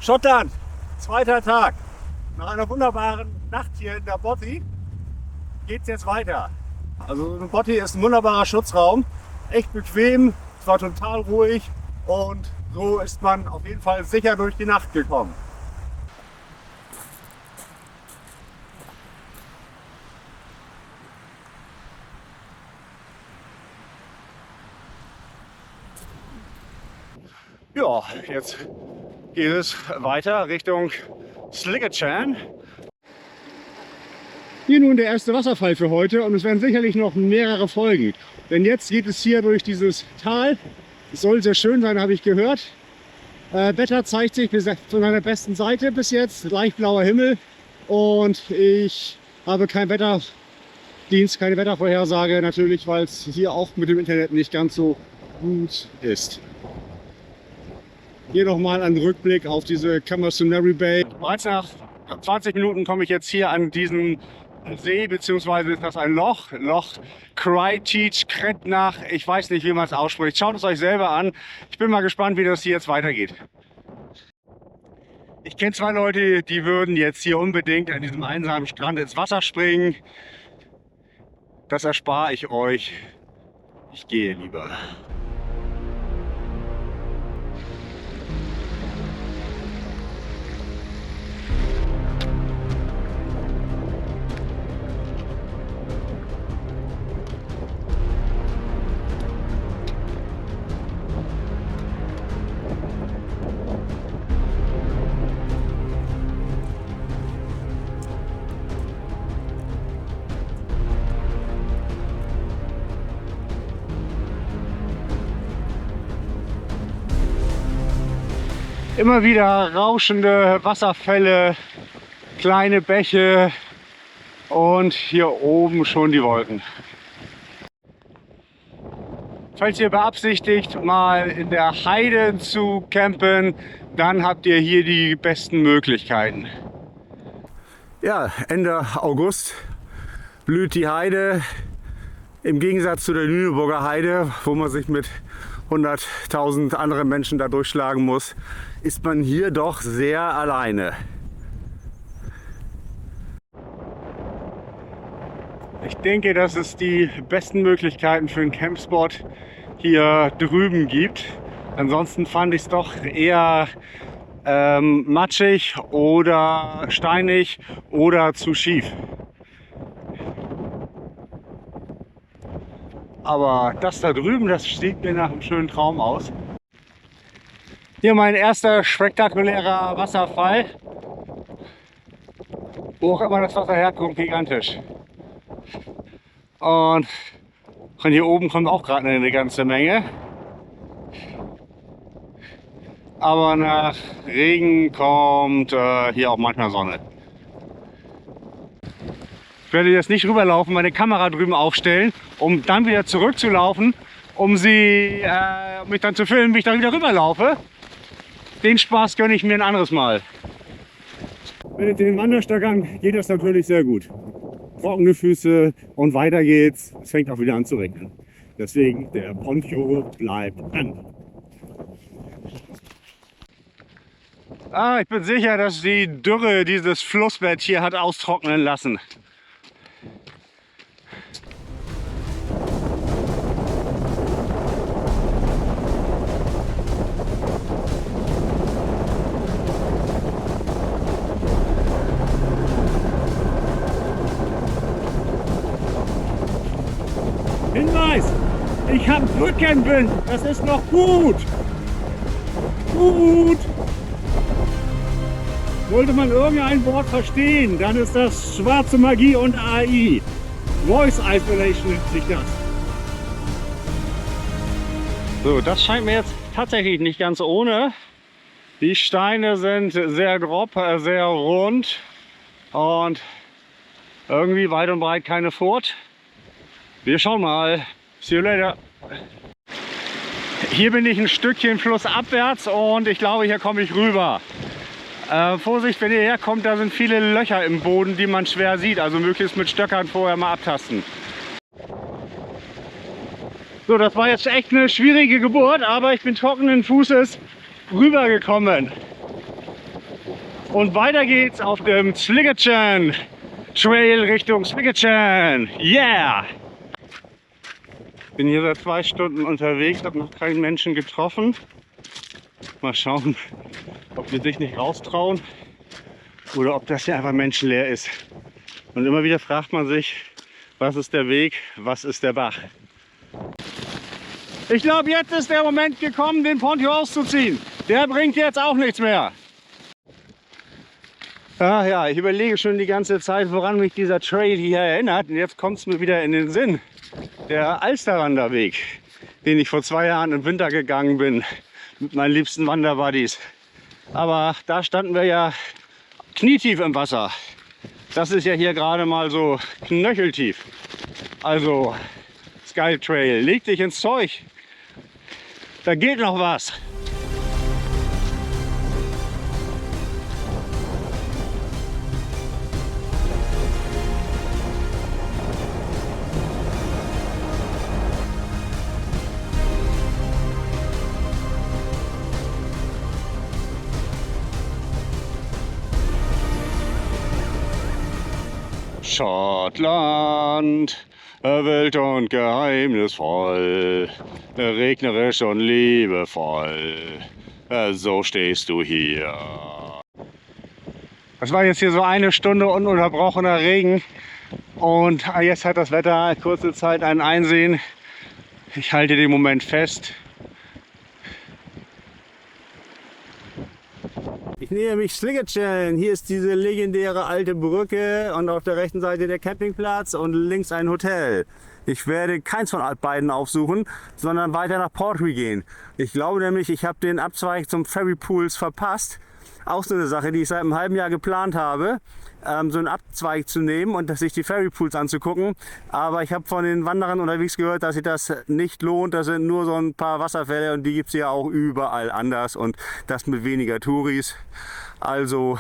Schottland, zweiter Tag. Nach einer wunderbaren Nacht hier in der Botti geht es jetzt weiter. Also eine Botti ist ein wunderbarer Schutzraum, echt bequem, es war total ruhig und so ist man auf jeden Fall sicher durch die Nacht gekommen. Ja, jetzt geht es weiter Richtung Sligachan. Hier nun der erste Wasserfall für heute und es werden sicherlich noch mehrere Folgen. Denn jetzt geht es hier durch dieses Tal. Es soll sehr schön sein, habe ich gehört. Wetter zeigt sich von seiner besten Seite bis jetzt. Leicht blauer Himmel und ich habe keinen Wetterdienst, keine Wettervorhersage natürlich, weil es hier auch mit dem Internet nicht ganz so gut ist. Hier nochmal ein Rückblick auf diese Camasunary Bay. Bereits nach 20 Minuten komme ich jetzt hier an diesen See, beziehungsweise ist das ein Loch Cryteach Crednach. Ich weiß nicht, wie man es ausspricht. Schaut es euch selber an. Ich bin mal gespannt, wie das hier jetzt weitergeht. Ich kenne zwei Leute, die würden jetzt hier unbedingt an diesem einsamen Strand ins Wasser springen. Das erspare ich euch. Ich gehe lieber. Immer wieder rauschende Wasserfälle, kleine Bäche und hier oben schon die Wolken. Falls ihr beabsichtigt, mal in der Heide zu campen, dann habt ihr hier die besten Möglichkeiten. Ja, Ende August blüht die Heide. Im Gegensatz zu der Lüneburger Heide, wo man sich mit 100.000 anderen Menschen da durchschlagen muss, ist man hier doch sehr alleine. Ich denke, dass es die besten Möglichkeiten für einen Campspot hier drüben gibt. Ansonsten fand ich es doch eher matschig oder steinig oder zu schief. Aber das da drüben, das sieht mir nach einem schönen Traum aus. Hier mein erster spektakulärer Wasserfall. Wo auch immer das Wasser herkommt, gigantisch. Und von hier oben kommt auch gerade eine ganze Menge. Aber nach Regen kommt hier auch manchmal Sonne. Ich werde jetzt nicht rüberlaufen, meine Kamera drüben aufstellen, um dann wieder zurückzulaufen, um mich dann zu filmen, wie ich dann wieder rüberlaufe. Den Spaß gönne ich mir ein anderes Mal. Mit dem Wanderstagern geht das natürlich sehr gut. Trockene Füße und weiter geht's. Es fängt auch wieder an zu regnen. Deswegen der Poncho bleibt an. Ich bin sicher, dass die Dürre dieses Flussbett hier hat austrocknen lassen. Hinweis! Ich habe Rückenwind! Das ist noch gut! Gut! Sollte man irgendein Wort verstehen, dann ist das schwarze Magie und AI. Voice Isolation nennt sich das. So, das scheint mir jetzt tatsächlich nicht ganz ohne. Die Steine sind sehr grob, sehr rund und irgendwie weit und breit keine Furt. Wir schauen mal. See you later. Hier bin ich ein Stückchen flussabwärts und ich glaube, hier komme ich rüber. Vorsicht, wenn ihr herkommt, da sind viele Löcher im Boden, die man schwer sieht. Also möglichst mit Stöckern vorher mal abtasten. So, das war jetzt echt eine schwierige Geburt, aber ich bin trockenen Fußes rübergekommen. Und weiter geht's auf dem Sligatchan Trail Richtung Sligatchan. Yeah! Bin hier seit 2 Stunden unterwegs, habe noch keinen Menschen getroffen. Mal schauen, ob die sich nicht raustrauen oder ob das hier einfach menschenleer ist. Und immer wieder fragt man sich, was ist der Weg, was ist der Bach? Ich glaube, jetzt ist der Moment gekommen, den Poncho auszuziehen. Der bringt jetzt auch nichts mehr. Ach ja, ich überlege schon die ganze Zeit, woran mich dieser Trail hier erinnert. Und jetzt kommt es mir wieder in den Sinn. Der Alsterwanderweg, den ich vor 2 Jahren im Winter gegangen bin mit meinen liebsten Wanderbuddies. Aber da standen wir ja knietief im Wasser. Das ist ja hier gerade mal so knöcheltief. Also Sky Trail, leg dich ins Zeug. Da geht noch was. Schottland, wild und geheimnisvoll, regnerisch und liebevoll, so stehst du hier. Das war jetzt hier so 1 Stunde ununterbrochener Regen und jetzt hat das Wetter kurze Zeit ein Einsehen. Ich halte den Moment fest. Ich nähe mich Sligatchan. Hier ist diese legendäre alte Brücke und auf der rechten Seite der Campingplatz und links ein Hotel. Ich werde keins von beiden aufsuchen, sondern weiter nach Portree gehen. Ich glaube nämlich, ich habe den Abzweig zum Ferry Pools verpasst. Auch so eine Sache, die ich seit einem halben Jahr geplant habe, so einen Abzweig zu nehmen und sich die Ferry Pools anzugucken. Aber ich habe von den Wanderern unterwegs gehört, dass sich das nicht lohnt. Das sind nur so ein paar Wasserfälle und die gibt es ja auch überall anders und das mit weniger Touris. Also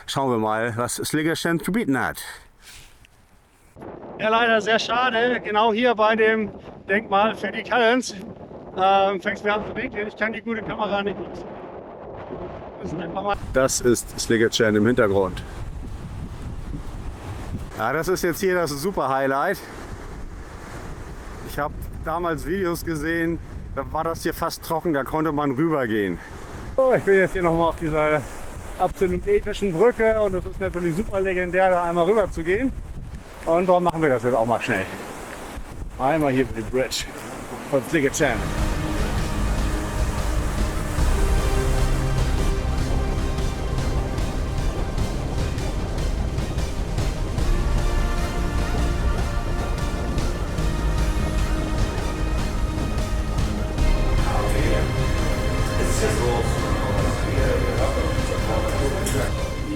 schauen wir mal, was Sligatchan zu bieten hat. Ja, leider sehr schade. Genau hier bei dem Denkmal für die Callens fängt es mir an zu regnen. Ich kann die gute Kamera nicht nutzen. Das ist Sligatchan im Hintergrund. Ja, das ist jetzt hier das super Highlight. Ich habe damals Videos gesehen, da war das hier fast trocken, da konnte man rübergehen. So, ich bin jetzt hier nochmal auf dieser absolut epischen Brücke und es ist natürlich super legendär, da einmal rüber zu gehen. Und darum machen wir das jetzt auch mal schnell. Einmal hier über die Bridge von Sligatchan.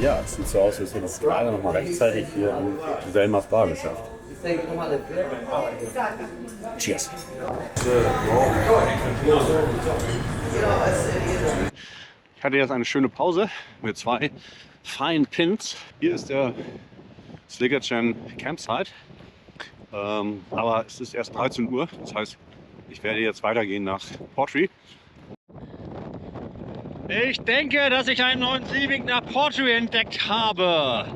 Ja, es sieht so aus, als hätten wir es gerade noch mal rechtzeitig hier an Selmas Bar geschafft. Cheers! Ich hatte jetzt eine schöne Pause mit 2 Fine Pins. Hier ist der Sligatchan Campsite. Aber es ist erst 13 Uhr, das heißt, ich werde jetzt weitergehen nach Portree. Ich denke, dass ich einen neuen Seeweg nach Portree entdeckt habe.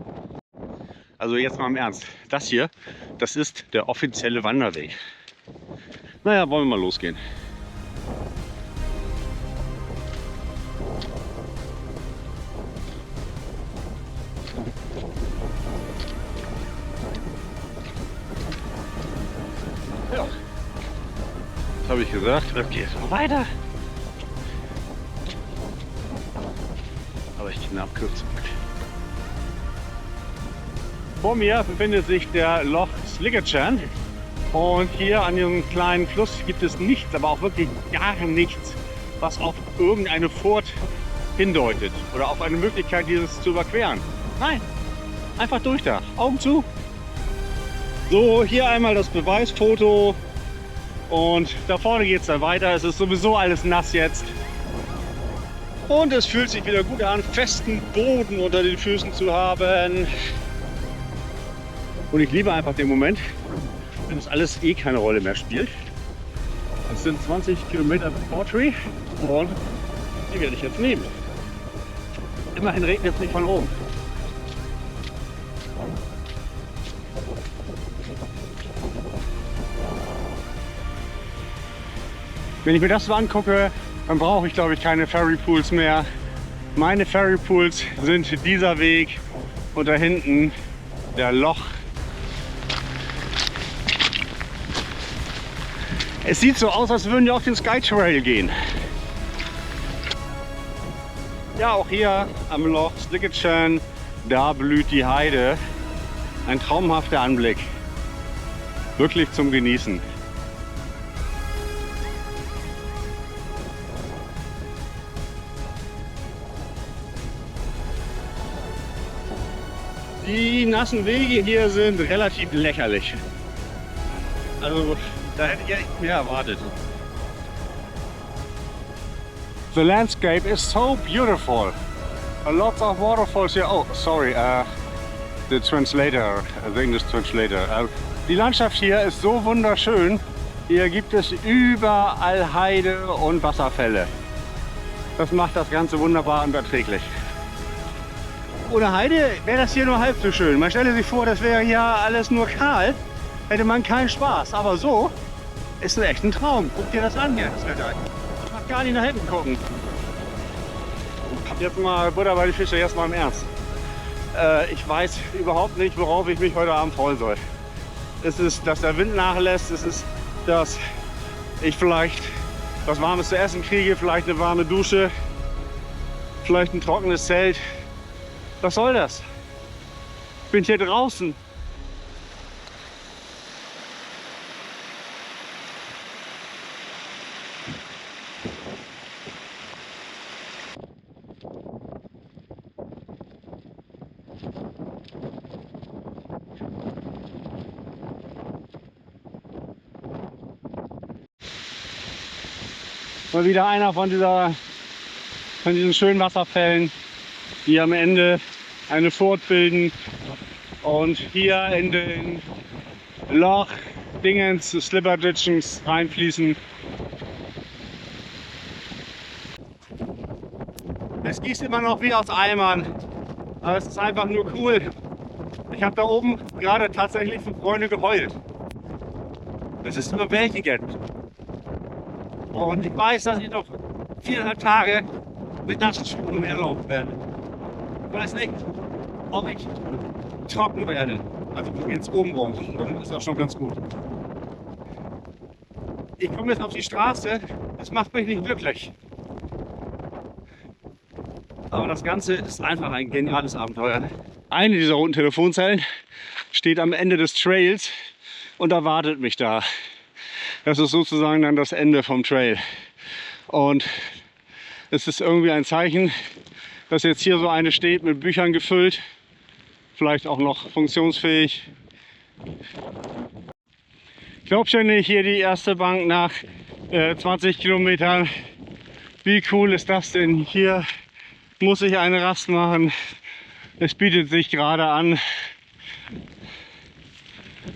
Also jetzt mal im Ernst. Das hier, das ist der offizielle Wanderweg. Naja, wollen wir mal losgehen. Ja. Was habe ich gesagt? Okay, so weiter. Aber ich eine Abkürzung. Vor mir befindet sich der Loch Sligatchan und hier an diesem kleinen Fluss gibt es nichts, aber auch wirklich gar nichts, was auf irgendeine Furt hindeutet oder auf eine Möglichkeit, dieses zu überqueren. Nein, einfach durch da, Augen zu. So, hier einmal das Beweisfoto und da vorne geht es dann weiter. Es ist sowieso alles nass jetzt. Und es fühlt sich wieder gut an, festen Boden unter den Füßen zu haben. Und ich liebe einfach den Moment, wenn das alles eh keine Rolle mehr spielt. Es sind 20 Kilometer bis Portree und die werde ich jetzt nehmen. Immerhin regnet es nicht von oben. Wenn ich mir das so angucke, dann brauche ich, glaube ich, keine Ferry Pools mehr. Meine Ferry Pools sind dieser Weg und da hinten der Loch. Es sieht so aus, als würden wir auf den Skytrail gehen. Ja, auch hier am Loch Slicketchan, da blüht die Heide. Ein traumhafter Anblick. Wirklich zum Genießen. Die nassen Wege hier sind relativ lächerlich. Also da hätte ich echt mehr erwartet. The landscape is so beautiful. A lot of waterfalls here. Oh, sorry, the translator, the English translator. Die Landschaft hier ist so wunderschön. Hier gibt es überall Heide und Wasserfälle. Das macht das Ganze wunderbar und erträglich. Ohne Heide wäre das hier nur halb so schön. Man stelle sich vor, das wäre hier alles nur kahl, hätte man keinen Spaß. Aber so ist es echt ein Traum. Guck dir das an hier, das Wetter. Ich mag gar nicht nach hinten gucken. Jetzt mal Butter bei die Fische, erst mal im Ernst. Ich weiß überhaupt nicht, worauf ich mich heute Abend freuen soll. Es ist, dass der Wind nachlässt, es ist, dass ich vielleicht was Warmes zu essen kriege, vielleicht eine warme Dusche, vielleicht ein trockenes Zelt. Was soll das? Ich bin hier draußen. Mal wieder einer von diesen schönen Wasserfällen, die am Ende eine Furt bilden und hier in den Loch Dingens, Slipperditchens reinfließen. Es gießt immer noch wie aus Eimern, aber es ist einfach nur cool. Ich habe da oben gerade tatsächlich für Freunde geheult. Es ist überwältigend. Und ich weiß, dass ich noch 4,5 Tage mit nassen Schuhen umherlaufen werde. Ich weiß nicht, ob ich trocken werde. Also jetzt oben rum. Das ist auch schon ganz gut. Ich komme jetzt auf die Straße. Das macht mich nicht glücklich. Aber das Ganze ist einfach ein geniales Abenteuer. Eine dieser roten Telefonzellen steht am Ende des Trails und erwartet mich da. Das ist sozusagen dann das Ende vom Trail. Und es ist irgendwie ein Zeichen, dass jetzt hier so eine steht, mit Büchern gefüllt, vielleicht auch noch funktionsfähig. Ich glaube schon nicht, hier die erste Bank nach 20 Kilometern. Wie cool ist das denn? Hier muss ich eine Rast machen. Es bietet sich gerade an.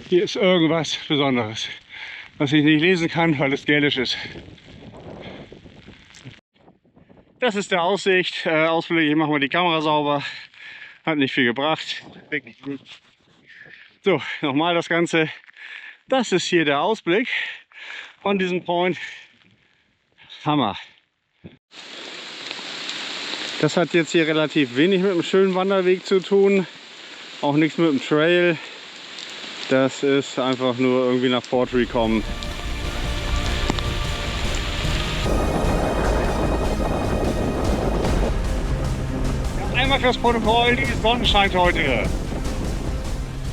Hier ist irgendwas Besonderes, was ich nicht lesen kann, weil es gälisch ist. Das ist der Ausblick. Ich mache mal die Kamera sauber. Hat nicht viel gebracht. Wirklich nicht. So, nochmal das Ganze. Das ist hier der Ausblick von diesem Point. Hammer. Das hat jetzt hier relativ wenig mit einem schönen Wanderweg zu tun. Auch nichts mit dem Trail. Das ist einfach nur irgendwie nach Portree kommen. Einmal fürs Protokoll, die Sonne scheint heute.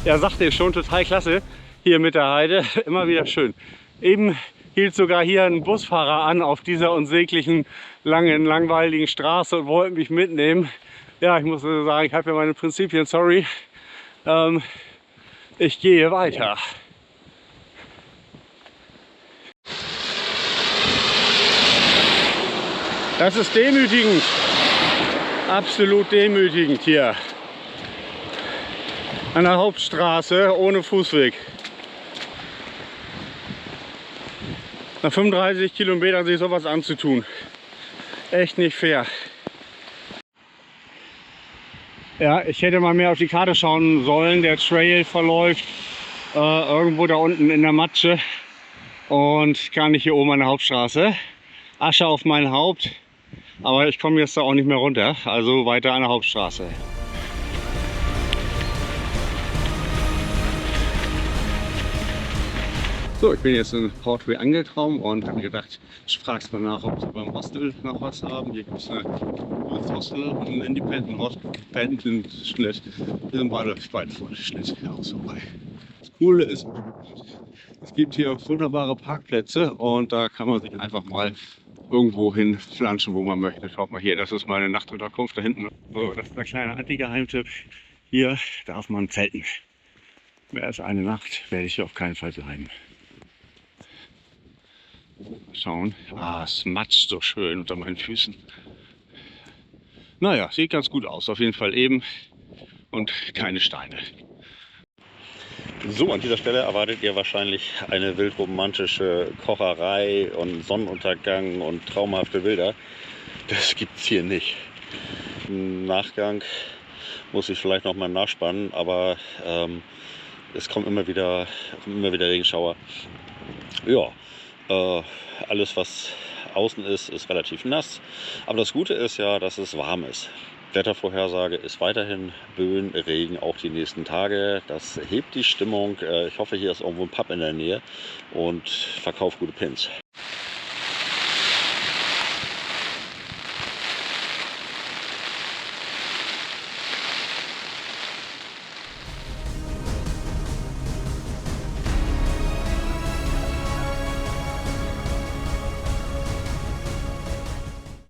Ja, sagte ich schon, total klasse. Hier mit der Heide, immer wieder schön. Eben hielt sogar hier ein Busfahrer an auf dieser unsäglichen, langen, langweiligen Straße und wollte mich mitnehmen. Ja, ich muss sagen, ich habe ja meine Prinzipien, sorry. Ich gehe weiter. Das ist demütigend. Absolut demütigend hier. An der Hauptstraße ohne Fußweg. Nach 35 Kilometern sich sowas anzutun. Echt nicht fair. Ja, ich hätte mal mehr auf die Karte schauen sollen. Der Trail verläuft irgendwo da unten in der Matsche und gar nicht hier oben an der Hauptstraße. Asche auf mein Haupt, aber ich komme jetzt da auch nicht mehr runter, also weiter an der Hauptstraße. So, ich bin jetzt in Portway angekommen und habe mir gedacht, ich frage mal nach, ob sie beim Hostel noch was haben. Hier gibt es ein Hostel und einen Independent-Schnitt. Wir sind beide voll Schnitt auch so bei. Das Coole ist, es gibt hier wunderbare Parkplätze und da kann man sich einfach mal irgendwo hin flanschen, wo man möchte. Schaut mal hier, das ist meine Nachtunterkunft da hinten. So, das ist der kleine Anti-Geheimtipp. Hier darf man zelten. Mehr als eine Nacht werde ich hier auf keinen Fall bleiben. Schauen. Ah, es matscht so schön unter meinen Füßen. Naja, sieht ganz gut aus. Auf jeden Fall eben und keine Steine. So, an dieser Stelle erwartet ihr wahrscheinlich eine wildromantische Kocherei und Sonnenuntergang und traumhafte Bilder. Das gibt es hier nicht. Im Nachgang muss ich vielleicht noch mal nachspannen, aber es kommen immer wieder Regenschauer. Ja, alles was außen ist, ist relativ nass. Aber das Gute ist ja, dass es warm ist. Wettervorhersage ist weiterhin Böen, Regen auch die nächsten Tage. Das hebt die Stimmung. Ich hoffe, hier ist irgendwo ein Pub in der Nähe und verkauft gute Pins.